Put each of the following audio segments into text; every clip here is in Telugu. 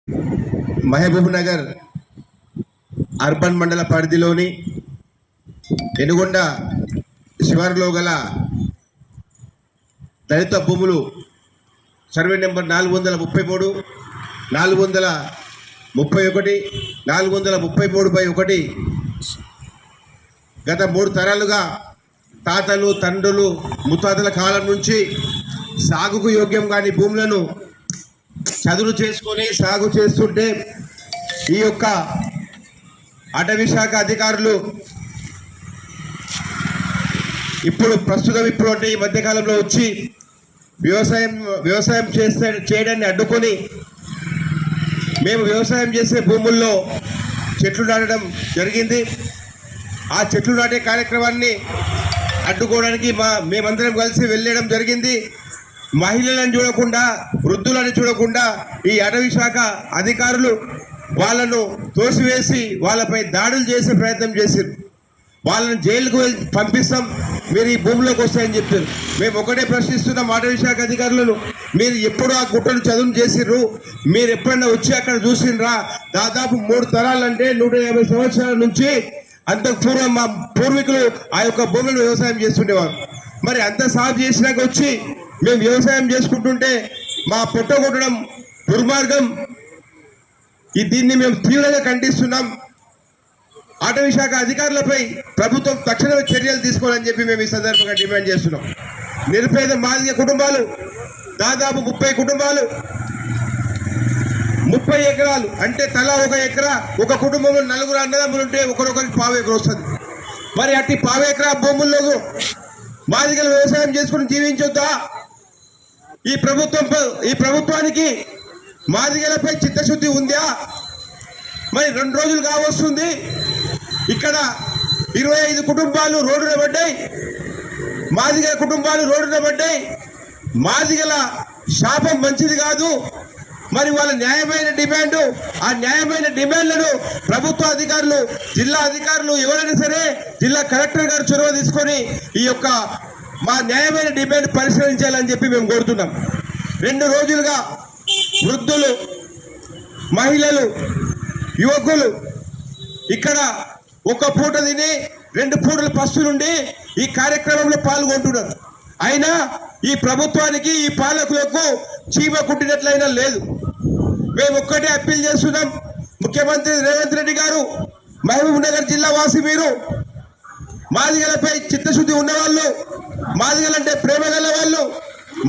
మహబూబ్ నగర్ అర్బన్ మండల పరిధిలోని ఎనుగొండ శివారులో గల దళిత భూములు సర్వే నెంబర్ 433, 431, 433/1 గత 3 తరాలుగా తాతలు తండ్రులు ముత్తాతల కాలం నుంచి సాగుకు యోగ్యం కాని భూములను చదును చేసుకొని సాగు చేస్తుంటే ఈ యొక్క అటవీ శాఖ అధికారులు ఇప్పుడు అంటే ఈ మధ్యకాలంలో వచ్చి వ్యవసాయం చేయడాన్ని అడ్డుకొని మేము వ్యవసాయం చేసే భూముల్లో చెట్లు నాటడం జరిగింది. ఆ చెట్లు నాటే కార్యక్రమాన్ని అడ్డుకోవడానికి మేమందరం కలిసి వెళ్ళడం జరిగింది. మహిళలను చూడకుండా, వృద్ధులను చూడకుండా ఈ అటవీ శాఖ అధికారులు వాళ్ళను తోసివేసి వాళ్ళపై దాడులు చేసే ప్రయత్నం చేశారు. వాళ్ళని జైలుకు పంపిస్తాం, మీరు ఈ భూమిలోకి వస్తాయని చెప్పారు. మేము ఒకటే ప్రశ్నిస్తున్నాం అటవీ శాఖ అధికారులను, మీరు ఎప్పుడు ఆ గుట్టను చదువు చేసిర్రు? మీరు ఎప్పుడైనా వచ్చి అక్కడ చూసినరా? దాదాపు 3 తరాలంటే 150 సంవత్సరాల నుంచి అంతకు పూర్వం మా పూర్వీకులు ఆ యొక్క భూములను వ్యవసాయం చేస్తుండేవారు. మరి అంత సాగు చేసినాక వచ్చి మేము వ్యవసాయం చేసుకుంటుంటే మా పొట్ట కొట్టడం దుర్మార్గం. దీన్ని మేము తీవ్రంగా ఖండిస్తున్నాం. అటవీ శాఖ అధికారులపై ప్రభుత్వం తక్షణమే చర్యలు తీసుకోవాలని చెప్పి మేము ఈ సందర్భంగా డిమాండ్ చేస్తున్నాం. నిరుపేద మాదిగ కుటుంబాలు దాదాపు 30 కుటుంబాలు 30 ఎకరాలు అంటే తలా 1 ఎకరా, ఒక కుటుంబంలో 4 అన్నదమ్ములు ఉంటే ఒకరొకరికి 1/4 ఎకరా వస్తుంది. మరి అట్టి 1/4 ఎకరా భూముల్లో మాదిగలు వ్యవసాయం చేసుకుని జీవించొద్దా? ఈ ప్రభుత్వానికి మాదిగలపై చిత్తశుద్ధి ఉందా? మరి 2 రోజులు కావస్తుంది, ఇక్కడ 25 కుటుంబాలు రోడ్డున పడ్డాయి, మాదిగల కుటుంబాలు రోడ్డున పడ్డాయి. మాదిగల శాపం మంచిది కాదు. మరి వాళ్ళ న్యాయమైన డిమాండ్, ఆ న్యాయమైన డిమాండ్లను ప్రభుత్వ అధికారులు, జిల్లా అధికారులు ఎవరైనా సరే, జిల్లా కలెక్టర్ గారు చొరవ తీసుకొని ఈ యొక్క మా న్యాయమైన డిమాండ్ పరిశీలించాలని చెప్పి మేము కోరుతున్నాం. 2 రోజులుగా వృద్ధులు, మహిళలు, యువకులు ఇక్కడ 1 పూట తిని 2 పూటల పస్తులుండి ఈ కార్యక్రమంలో పాల్గొంటున్నారు. అయినా ఈ ప్రభుత్వానికి, ఈ పాలకులకు చీమ కుట్టినట్లయినా లేదు. మేము ఒక్కటే అప్పీల్ చేస్తున్నాం, ముఖ్యమంత్రి రేవంత్ రెడ్డి గారు, మహబూబ్ నగర్ జిల్లా వాసి మీరు, మాదిగలపై చిత్తశుద్ధి ఉన్నవాళ్ళు, మాదిగలంటే ప్రేమ గల వాళ్ళు,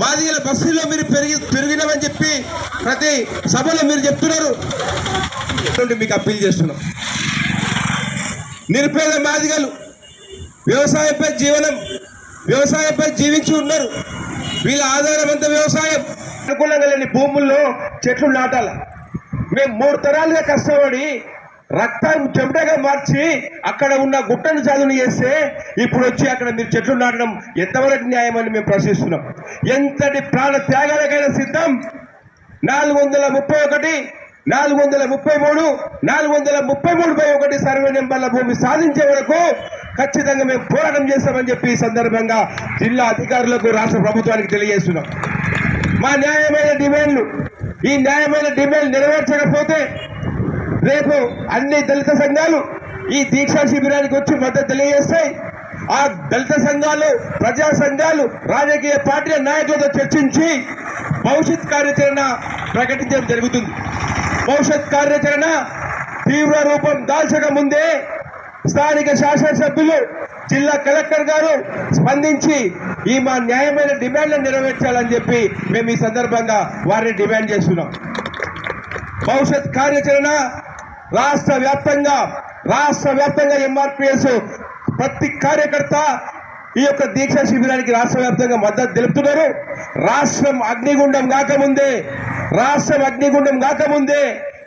మాదిగల బస్తీలో మీరు పెరిగినామని చెప్పి ప్రతి సభలో మీరు చెప్తున్నారు. మీకు అప్పీల్ చేస్తున్నాం. నిరుపేద మాదిగలు వ్యవసాయంపై జీవించి ఉన్నారు. వీళ్ళ ఆధారం అంతా వ్యవసాయం. అనుకూలంగా లేని భూముల్లో చెట్లు నాటాల. మేము 3 తరాలుగా కష్టపడి రక్తాన్ని చెమటగా మార్చి అక్కడ ఉన్న గుట్టను చదును చేస్తే ఇప్పుడు వచ్చి అక్కడ మీరు చెట్లు నాటడం ఎంతవరకు న్యాయం అని మేము ప్రశ్నిస్తున్నాం. ఎంతటి ప్రాణ త్యాగాలకైనా సిద్ధం. 431, 433, 433/1 సర్వే నెంబర్ల భూమి సాధించే వరకు ఖచ్చితంగా మేము పోరాటం చేస్తామని చెప్పి ఈ సందర్భంగా జిల్లా అధికారులకు, రాష్ట్ర ప్రభుత్వానికి తెలియజేస్తున్నాం. మా న్యాయమైన డిమాండ్లు, ఈ న్యాయమైన డిమాండ్ నెరవేర్చకపోతే రేపు అన్ని దళిత సంఘాలు ఈ దీక్షా శిబిరానికి వచ్చి మద్దతు తెలియజేస్తాయి. ఆ దళిత సంఘాలు, ప్రజా సంఘాలు, రాజకీయ పార్టీల నాయకులతో చర్చించి భవిష్యత్ కార్యాచరణ ప్రకటించడం జరుగుతుంది. భవిష్యత్ కార్యాచరణ తీవ్ర రూపం దాల్చక ముందే స్థానిక శాసనసభ్యులు, జిల్లా కలెక్టర్ గారు స్పందించి ఈ మా న్యాయమైన డిమాండ్లను నెరవేర్చాలని చెప్పి మేము ఈ సందర్భంగా వారిని డిమాండ్ చేస్తున్నాం. భవిష్యత్ కార్యాచరణ రాష్ట్ర వ్యాప్తంగా ఎంఆర్పిఎస్ ప్రతి కార్యకర్త ఈ యొక్క దీక్షా శిబిరానికి రాష్ట్ర వ్యాప్తంగా మద్దతు తెలుపుతున్నారు. రాష్ట్రం అగ్నిగుండం కాకముందే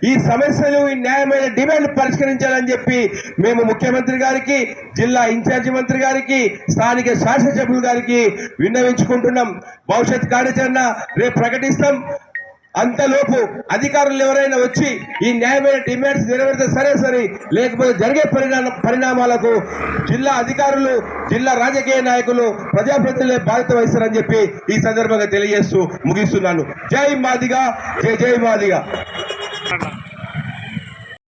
ఈ సమస్యలు, ఈ న్యాయమైన డిమాండ్ పరిష్కరించాలని చెప్పి మేము ముఖ్యమంత్రి గారికి, జిల్లా ఇన్ఛార్జి మంత్రి గారికి, స్థానిక శాసనసభ్యుల గారికి విన్నవించుకుంటున్నాం. భవిష్యత్ కార్యాచరణ రేపు ప్రకటిస్తాం. అంతలోపు అధికారులు ఎవరైనా వచ్చి ఈ న్యాయమైన డిమాండ్స్ నెరవేరితే సరే, లేకపోతే జరిగే పరిణామాలకు జిల్లా అధికారులు, జిల్లా రాజకీయ నాయకులు, ప్రజాప్రతినిధులే బాధ్యత వహిస్తారని చెప్పి ఈ సందర్భంగా తెలియజేస్తూ ముగిస్తున్నాను. జై మాదిగ, జై మాదిగ. అట్లా